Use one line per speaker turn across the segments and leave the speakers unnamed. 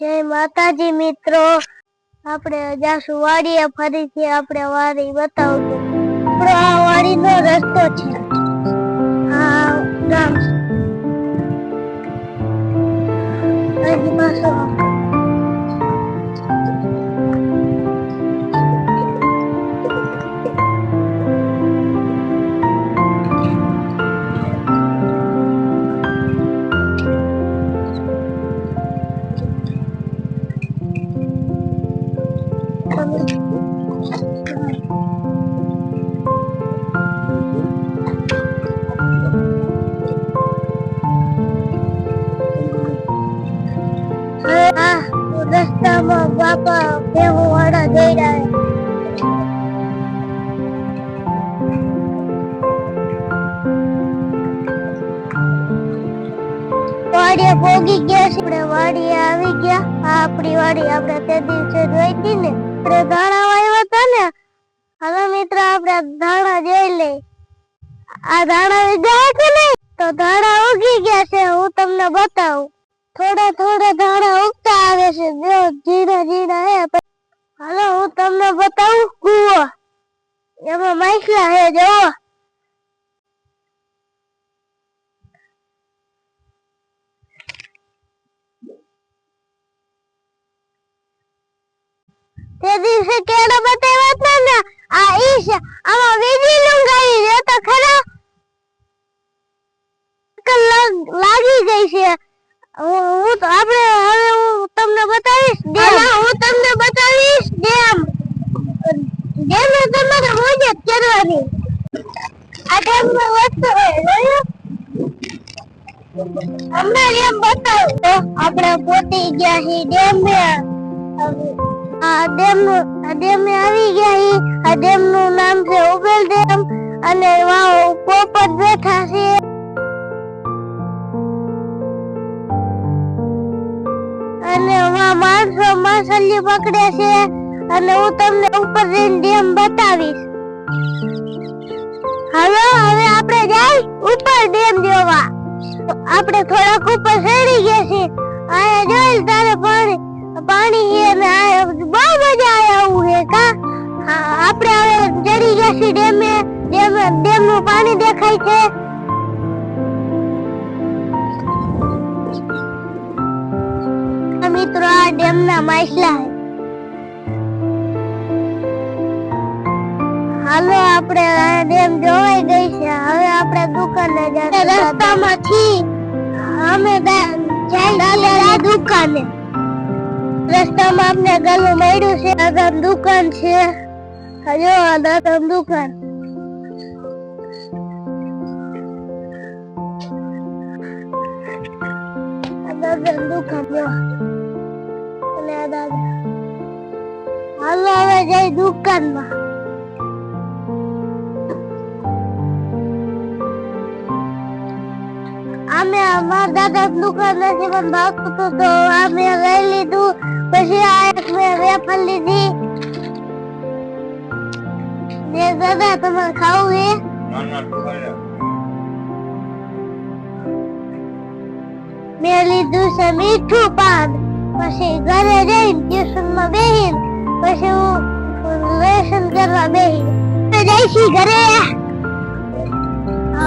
જય માતાજી મિત્રો, આપણે જાશું વાડીએ. ફરીથી આપણે વાડી બતાવશું. આપણો આ વાડીનો રસ્તો છે. આ ગામ હજી પાછો રસ્તામાં બાપા ભેહું વાળા જઈ રહ્યા. વાડીએ પોગી ગયા છે. આપણે વાડીએ આવી ગયા. આ આપણી વાડી આપણે તે દિવસે જોઈ હતી ને, આપણે ધાણા વાવ્યા હતા ને. હવે મિત્ર આપણે ધાણા જોઈ લે. આ ધાણા વિધા છે ને, તો ધાણા ઉગી ગયા છે. હું તમને બતાવું. થોડા થોડા ધાણા ઉગતા આવે છે. જો ઝીણા ઝીણા હે. હાલો હું તમને બતાવું કૂવો. એમાં માછલા હે. જોવો તે દિવસે કેળો બતાવ્યા હતા ને, આ ઈ છે. આમાં વીજળી લંગાવી જો તો ખરા લાગી ગઈ છે. હું તો આપણે હવે હું તમને બતાવીશ ડેમ. હું તમને બતાવીશ ડેમ. ડેમ તમારે મોજ જ કરવાની. આ ડેમ માં વસ્તુ હોય હમણાં એમ બતાવું તો આપણે પહોંચી ગયા છીએ ડેમ ને. આ ડેમ ને આવી ગયા છીએ. આ ડેમ નું નામ છે ઉબેલ ડેમ. અને પોપટ બેઠા છે. અને માણસો માછલી પકડે છે. અને હું તમને ઉપર જઈને ડેમ બતાવીશ. હવે આપણે જાય ઉપર ડેમ જોવા. આપણે થોડાક ઉપર ચડી ગયા છીએ. આયા જોઈ તારે પાણી છે ને બહુ મજા આવે આવું છે કા. આપણે હવે ચડી ગયા છીએ ડેમે. ડેમ નું પાણી દેખાય છે. મિત્રો આ ડેમ ના માછલા છે. હાલો આપણે આ ડેમ જોવાઈ ગઈ છે. હવે આપણે દુકાને જઈએ. રસ્તામાંથી અમે જઈએ દુકાને. રસ્તામાં આપણે ગલું મળ્યું છે. દાદા દુકાન છે. હજો દાદા દુકાન. દાદા દુકાન જો. હાલો હવે જઈ દુકાનમાં. અમે અમારા દાદા દુકાન નથી પણ ભાગતું તો અમે લઈ લીધું. પછી આ એક મેં વેફર લીધી. જે દાદા તમારે ખાવું છે? મેં લીધું છે મીઠું પાન. પછી ઘરે જઈને ટ્યુશન માં બેહીને પછી હું લેસન કરવા બેહી જઈશી ઘરે.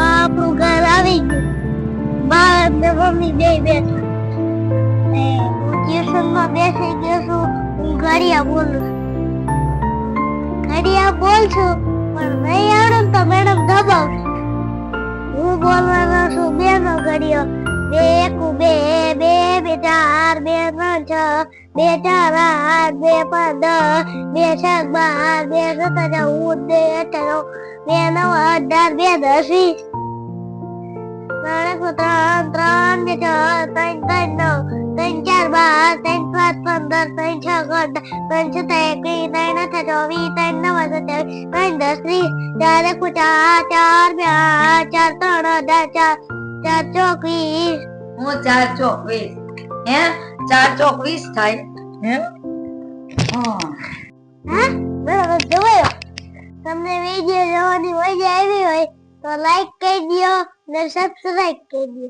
આપણું ઘર આવી ગયું. બા ને મમ્મી બે બેઠા. હું ટ્યુશન માં બેસી ગયો છું. હું ઘડિયા બોલું છું પણ નહીં આવડે તો મેડમ દબાવશે. હું બોલવાનો છું બે નો ઘડિયો. બે એકુ બે, બે બે ચાર, બે ત્રણ છ, બે ચાર આઠ, બે પાંચ 10, બે સાત 12, બે સત્તર 14, બે 18, બે 9 18, બે 10 20. ત્રણ ત્રણ બે છ, ત્રણ ત્રણ 9, ત્રણ ચાર 12, ત્રણ પાંચ 15, ત્રણ છ 18, ત્રણ છ 21, ત્રણ 8 24, ત્રણ 9 27, ત્રણ 10 30, ચાર એકુ ચાર, ચાર બે આઠ, ચાર ત્રણ 18, ચાર ચોક 20.
હું 4 ચોક 20 હે 4 ચોક 20 થાય હે.
બરાબર જોયો. તમને વિડીયો જોવાની મજા આવી હોય તો લાઈક કરી દો ને સબસ્ક્રાઇબ કરી દો.